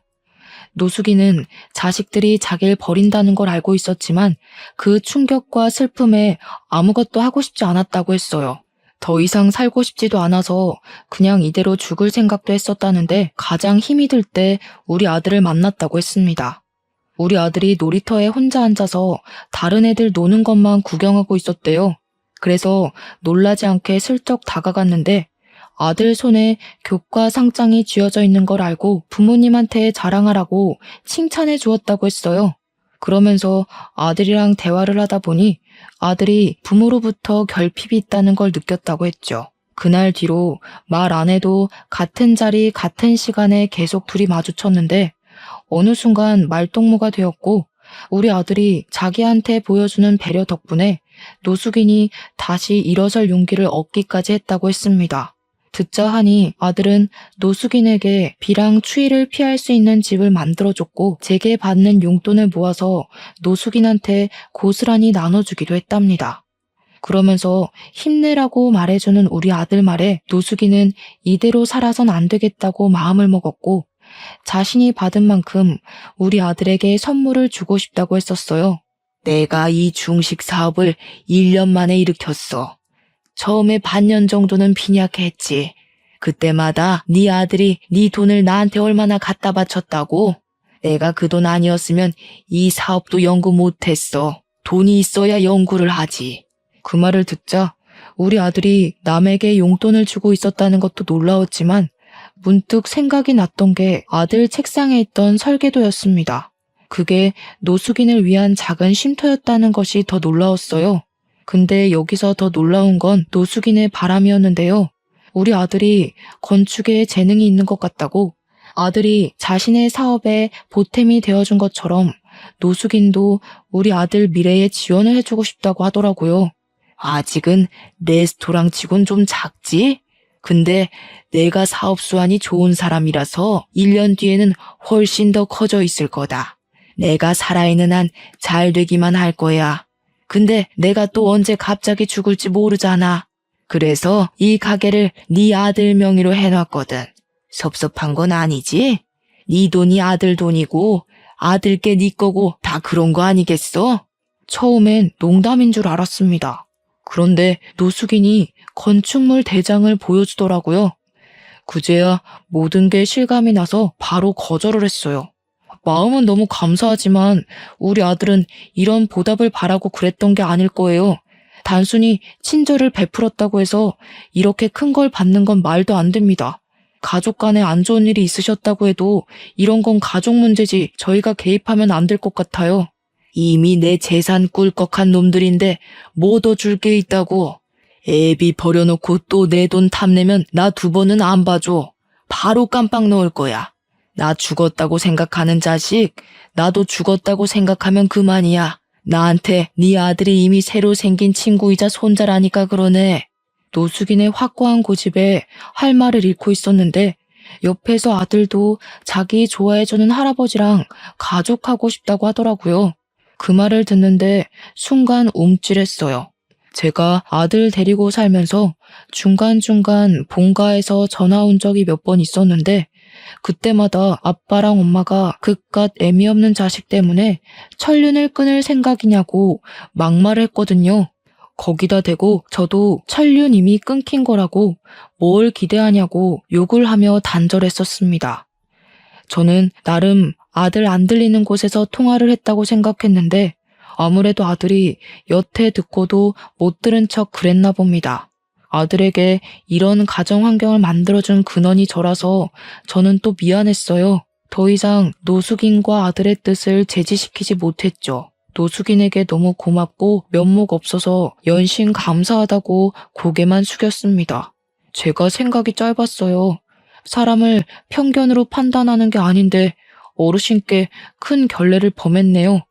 노숙인은 자식들이 자기를 버린다는 걸 알고 있었지만 그 충격과 슬픔에 아무것도 하고 싶지 않았다고 했어요. 더 이상 살고 싶지도 않아서 그냥 이대로 죽을 생각도 했었다는데 가장 힘이 들 때 우리 아들을 만났다고 했습니다. 우리 아들이 놀이터에 혼자 앉아서 다른 애들 노는 것만 구경하고 있었대요. 그래서 놀라지 않게 슬쩍 다가갔는데 아들 손에 교과 상장이 쥐어져 있는 걸 알고 부모님한테 자랑하라고 칭찬해 주었다고 했어요. 그러면서 아들이랑 대화를 하다 보니 아들이 부모로부터 결핍이 있다는 걸 느꼈다고 했죠. 그날 뒤로 말 안 해도 같은 자리 같은 시간에 계속 둘이 마주쳤는데 어느 순간 말동무가 되었고 우리 아들이 자기한테 보여주는 배려 덕분에 노숙인이 다시 일어설 용기를 얻기까지 했다고 했습니다. 듣자 하니 아들은 노숙인에게 비랑 추위를 피할 수 있는 집을 만들어줬고 제게 받는 용돈을 모아서 노숙인한테 고스란히 나눠주기도 했답니다. 그러면서 힘내라고 말해주는 우리 아들 말에 노숙인은 이대로 살아선 안 되겠다고 마음을 먹었고 자신이 받은 만큼 우리 아들에게 선물을 주고 싶다고 했었어요. 내가 이 중식 사업을 1년 만에 일으켰어. 처음에 반년 정도는 빈약했지. 그때마다 네 아들이 네 돈을 나한테 얼마나 갖다 바쳤다고? 내가 그 돈 아니었으면 이 사업도 연구 못했어. 돈이 있어야 연구를 하지. 그 말을 듣자 우리 아들이 남에게 용돈을 주고 있었다는 것도 놀라웠지만 문득 생각이 났던 게 아들 책상에 있던 설계도였습니다. 그게 노숙인을 위한 작은 쉼터였다는 것이 더 놀라웠어요. 근데 여기서 더 놀라운 건 노숙인의 바람이었는데요. 우리 아들이 건축에 재능이 있는 것 같다고, 아들이 자신의 사업에 보탬이 되어준 것처럼 노숙인도 우리 아들 미래에 지원을 해주고 싶다고 하더라고요. 아직은 레스토랑 치곤 좀 작지? 근데 내가 사업 수완이 좋은 사람이라서 1년 뒤에는 훨씬 더 커져 있을 거다. 내가 살아있는 한 잘 되기만 할 거야. 근데 내가 또 언제 갑자기 죽을지 모르잖아. 그래서 이 가게를 네 아들 명의로 해놨거든. 섭섭한 건 아니지? 네 돈이 아들 돈이고 아들께 네 거고 다 그런 거 아니겠어? 처음엔 농담인 줄 알았습니다. 그런데 노숙인이 건축물 대장을 보여주더라고요. 그제야 모든 게 실감이 나서 바로 거절을 했어요. 마음은 너무 감사하지만 우리 아들은 이런 보답을 바라고 그랬던 게 아닐 거예요. 단순히 친절을 베풀었다고 해서 이렇게 큰 걸 받는 건 말도 안 됩니다. 가족 간에 안 좋은 일이 있으셨다고 해도 이런 건 가족 문제지 저희가 개입하면 안 될 것 같아요. 이미 내 재산 꿀꺽한 놈들인데 뭐 더 줄 게 있다고. 애비 버려놓고 또 내 돈 탐내면 나 2번은 안 봐줘. 바로 깜빡 넣을 거야. 나 죽었다고 생각하는 자식, 나도 죽었다고 생각하면 그만이야. 나한테 네 아들이 이미 새로 생긴 친구이자 손자라니까 그러네. 노숙인의 확고한 고집에 할 말을 잃고 있었는데 옆에서 아들도 자기 좋아해주는 할아버지랑 가족하고 싶다고 하더라고요. 그 말을 듣는데 순간 움찔했어요. 제가 아들 데리고 살면서 중간중간 본가에서 전화 온 적이 몇 번 있었는데 그때마다 아빠랑 엄마가 그깟 애미 없는 자식 때문에 천륜을 끊을 생각이냐고 막말을 했거든요. 거기다 대고 저도 천륜 이미 끊긴 거라고 뭘 기대하냐고 욕을 하며 단절했었습니다. 저는 나름 아들 안 들리는 곳에서 통화를 했다고 생각했는데 아무래도 아들이 여태 듣고도 못 들은 척 그랬나 봅니다. 아들에게 이런 가정 환경을 만들어준 근원이 저라서 저는 또 미안했어요. 더 이상 노숙인과 아들의 뜻을 제지시키지 못했죠. 노숙인에게 너무 고맙고 면목 없어서 연신 감사하다고 고개만 숙였습니다. 제가 생각이 짧았어요. 사람을 편견으로 판단하는 게 아닌데 어르신께 큰 결례를 범했네요.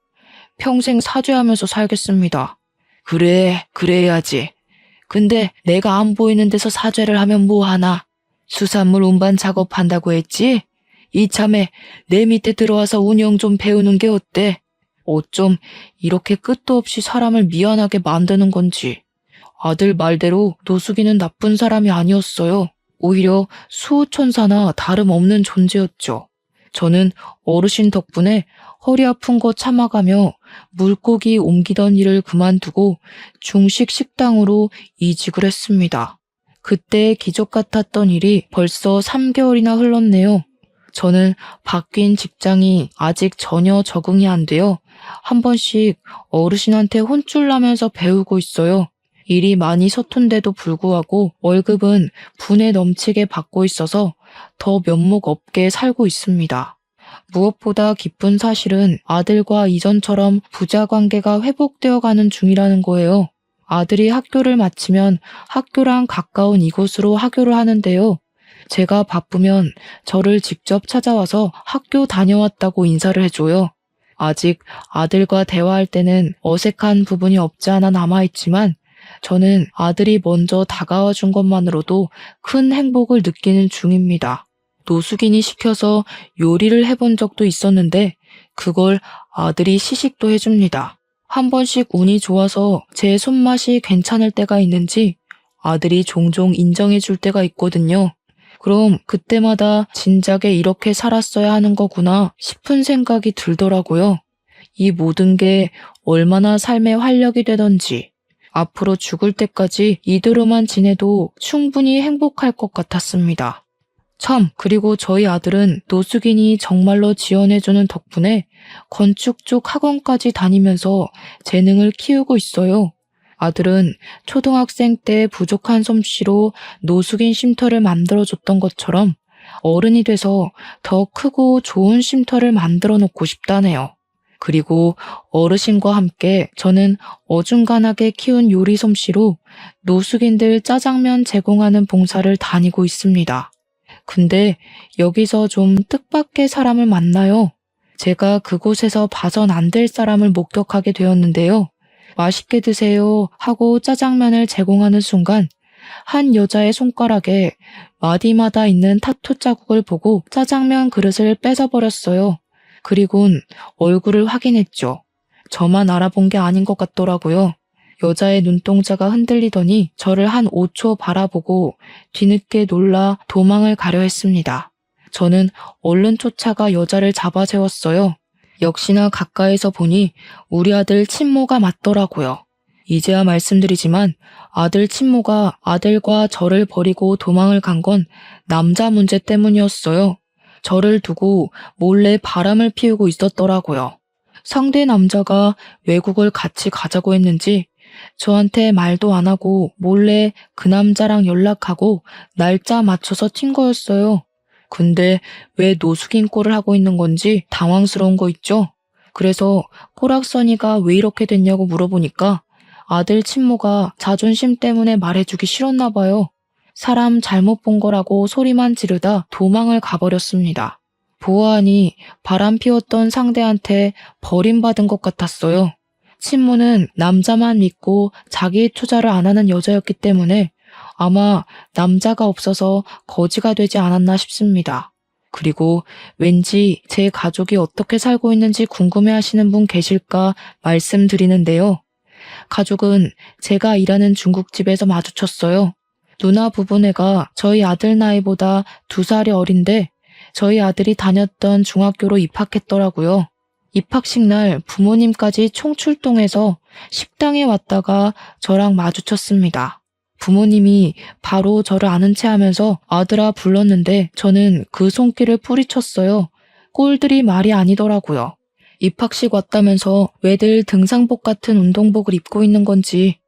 평생 사죄하면서 살겠습니다. 그래, 그래야지. 근데 내가 안 보이는 데서 사죄를 하면 뭐하나? 수산물 운반 작업한다고 했지? 이참에 내 밑에 들어와서 운영 좀 배우는 게 어때? 어쩜 이렇게 끝도 없이 사람을 미안하게 만드는 건지. 아들 말대로 노숙인은 나쁜 사람이 아니었어요. 오히려 수호천사나 다름없는 존재였죠. 저는 어르신 덕분에 허리 아픈 거 참아가며 물고기 옮기던 일을 그만두고 중식 식당으로 이직을 했습니다. 그때 기적 같았던 일이 벌써 3개월이나 흘렀네요. 저는 바뀐 직장이 아직 전혀 적응이 안 돼요. 한 번씩 어르신한테 혼쭐 나면서 배우고 있어요. 일이 많이 서툰데도 불구하고 월급은 분에 넘치게 받고 있어서 더 면목 없게 살고 있습니다. 무엇보다 기쁜 사실은 아들과 이전처럼 부자 관계가 회복되어 가는 중이라는 거예요. 아들이 학교를 마치면 학교랑 가까운 이곳으로 하교를 하는데요. 제가 바쁘면 저를 직접 찾아와서 학교 다녀왔다고 인사를 해줘요. 아직 아들과 대화할 때는 어색한 부분이 없지 않아 남아있지만 저는 아들이 먼저 다가와 준 것만으로도 큰 행복을 느끼는 중입니다. 노숙인이 시켜서 요리를 해본 적도 있었는데 그걸 아들이 시식도 해줍니다. 한 번씩 운이 좋아서 제 손맛이 괜찮을 때가 있는지 아들이 종종 인정해줄 때가 있거든요. 그럼 그때마다 진작에 이렇게 살았어야 하는 거구나 싶은 생각이 들더라고요. 이 모든 게 얼마나 삶의 활력이 되던지 앞으로 죽을 때까지 이대로만 지내도 충분히 행복할 것 같았습니다. 참, 그리고 저희 아들은 노숙인이 정말로 지원해주는 덕분에 건축 쪽 학원까지 다니면서 재능을 키우고 있어요. 아들은 초등학생 때 부족한 솜씨로 노숙인 쉼터를 만들어줬던 것처럼 어른이 돼서 더 크고 좋은 쉼터를 만들어 놓고 싶다네요. 그리고 어르신과 함께 저는 어중간하게 키운 요리 솜씨로 노숙인들 짜장면 제공하는 봉사를 다니고 있습니다. 근데 여기서 좀 뜻밖의 사람을 만나요. 제가 그곳에서 봐선 안 될 사람을 목격하게 되었는데요. 맛있게 드세요 하고 짜장면을 제공하는 순간 한 여자의 손가락에 마디마다 있는 타투 자국을 보고 짜장면 그릇을 뺏어버렸어요. 그리곤 얼굴을 확인했죠. 저만 알아본 게 아닌 것 같더라고요. 여자의 눈동자가 흔들리더니 저를 한 5초 바라보고 뒤늦게 놀라 도망을 가려 했습니다. 저는 얼른 쫓아가 여자를 잡아 세웠어요. 역시나 가까이서 보니 우리 아들 친모가 맞더라고요. 이제야 말씀드리지만 아들 친모가 아들과 저를 버리고 도망을 간 건 남자 문제 때문이었어요. 저를 두고 몰래 바람을 피우고 있었더라고요. 상대 남자가 외국을 같이 가자고 했는지 저한테 말도 안 하고 몰래 그 남자랑 연락하고 날짜 맞춰서 튄 거였어요. 근데 왜 노숙인 꼴을 하고 있는 건지 당황스러운 거 있죠? 그래서 꼬락서니가 왜 이렇게 됐냐고 물어보니까 아들 친모가 자존심 때문에 말해주기 싫었나 봐요. 사람 잘못 본 거라고 소리만 지르다 도망을 가버렸습니다. 보아하니 바람 피웠던 상대한테 버림받은 것 같았어요. 친모는 남자만 믿고 자기 투자를 안 하는 여자였기 때문에 아마 남자가 없어서 거지가 되지 않았나 싶습니다. 그리고 왠지 제 가족이 어떻게 살고 있는지 궁금해하시는 분 계실까 말씀드리는데요. 가족은 제가 일하는 중국집에서 마주쳤어요. 누나 부부네가 저희 아들 나이보다 2살이 어린데 저희 아들이 다녔던 중학교로 입학했더라고요. 입학식 날 부모님까지 총출동해서 식당에 왔다가 저랑 마주쳤습니다. 부모님이 바로 저를 아는 체 하면서 아들아 불렀는데 저는 그 손길을 뿌리쳤어요. 꼴들이 말이 아니더라고요. 입학식 왔다면서 왜들 등산복 같은 운동복을 입고 있는 건지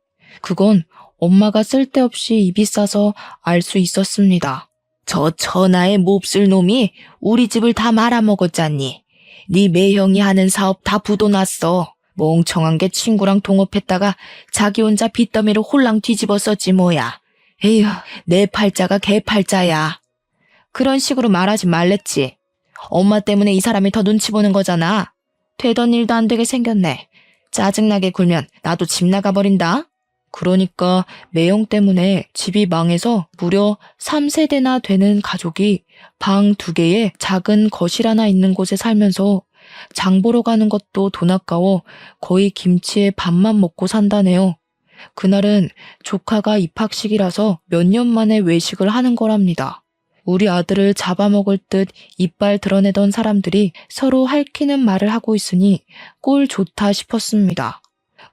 그건 엄마가 쓸데없이 입이 싸서 알 수 있었습니다. 저 천하의 몹쓸 놈이 우리 집을 다 말아먹었잖니. 네 매형이 하는 사업 다 부도났어. 멍청한 게 친구랑 동업했다가 자기 혼자 빚더미로 홀랑 뒤집었었지 뭐야. 에휴, 내 팔자가 개 팔자야. 그런 식으로 말하지 말랬지. 엄마 때문에 이 사람이 더 눈치 보는 거잖아. 되던 일도 안 되게 생겼네. 짜증나게 굴면 나도 집 나가버린다. 그러니까 매형 때문에 집이 망해서 무려 3세대나 되는 가족이 방 2개에 작은 거실 하나 있는 곳에 살면서 장 보러 가는 것도 돈 아까워 거의 김치에 밥만 먹고 산다네요. 그날은 조카가 입학식이라서 몇 년 만에 외식을 하는 거랍니다. 우리 아들을 잡아먹을 듯 이빨 드러내던 사람들이 서로 핥히는 말을 하고 있으니 꼴 좋다 싶었습니다.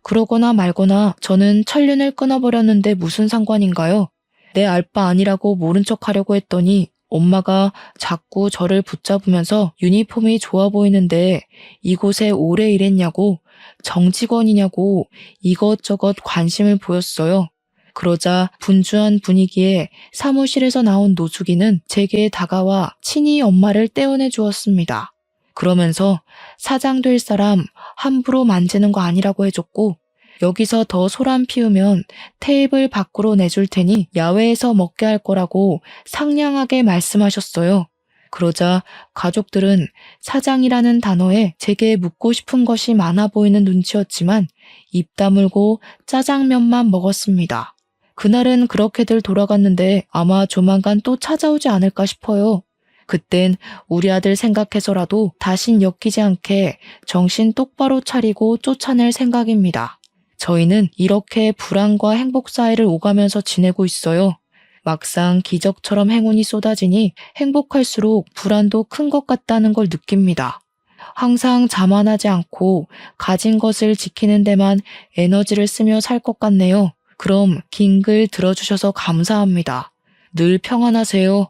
그러거나 말거나 저는 천륜을 끊어버렸는데 무슨 상관인가요? 내 알바 아니라고 모른 척 하려고 했더니 엄마가 자꾸 저를 붙잡으면서 유니폼이 좋아 보이는데 이곳에 오래 일했냐고 정직원이냐고 이것저것 관심을 보였어요. 그러자 분주한 분위기에 사무실에서 나온 노숙인은 제게 다가와 친히 엄마를 떼어내 주었습니다. 그러면서 사장 될 사람 함부로 만지는 거 아니라고 해줬고 여기서 더 소란 피우면 테이블 밖으로 내줄 테니 야외에서 먹게 할 거라고 상냥하게 말씀하셨어요. 그러자 가족들은 사장이라는 단어에 제게 묻고 싶은 것이 많아 보이는 눈치였지만 입 다물고 짜장면만 먹었습니다. 그날은 그렇게들 돌아갔는데 아마 조만간 또 찾아오지 않을까 싶어요. 그땐 우리 아들 생각해서라도 다신 엮이지 않게 정신 똑바로 차리고 쫓아낼 생각입니다. 저희는 이렇게 불안과 행복 사이를 오가면서 지내고 있어요. 막상 기적처럼 행운이 쏟아지니 행복할수록 불안도 큰 것 같다는 걸 느낍니다. 항상 자만하지 않고 가진 것을 지키는 데만 에너지를 쓰며 살 것 같네요. 그럼 긴 글 들어주셔서 감사합니다. 늘 평안하세요.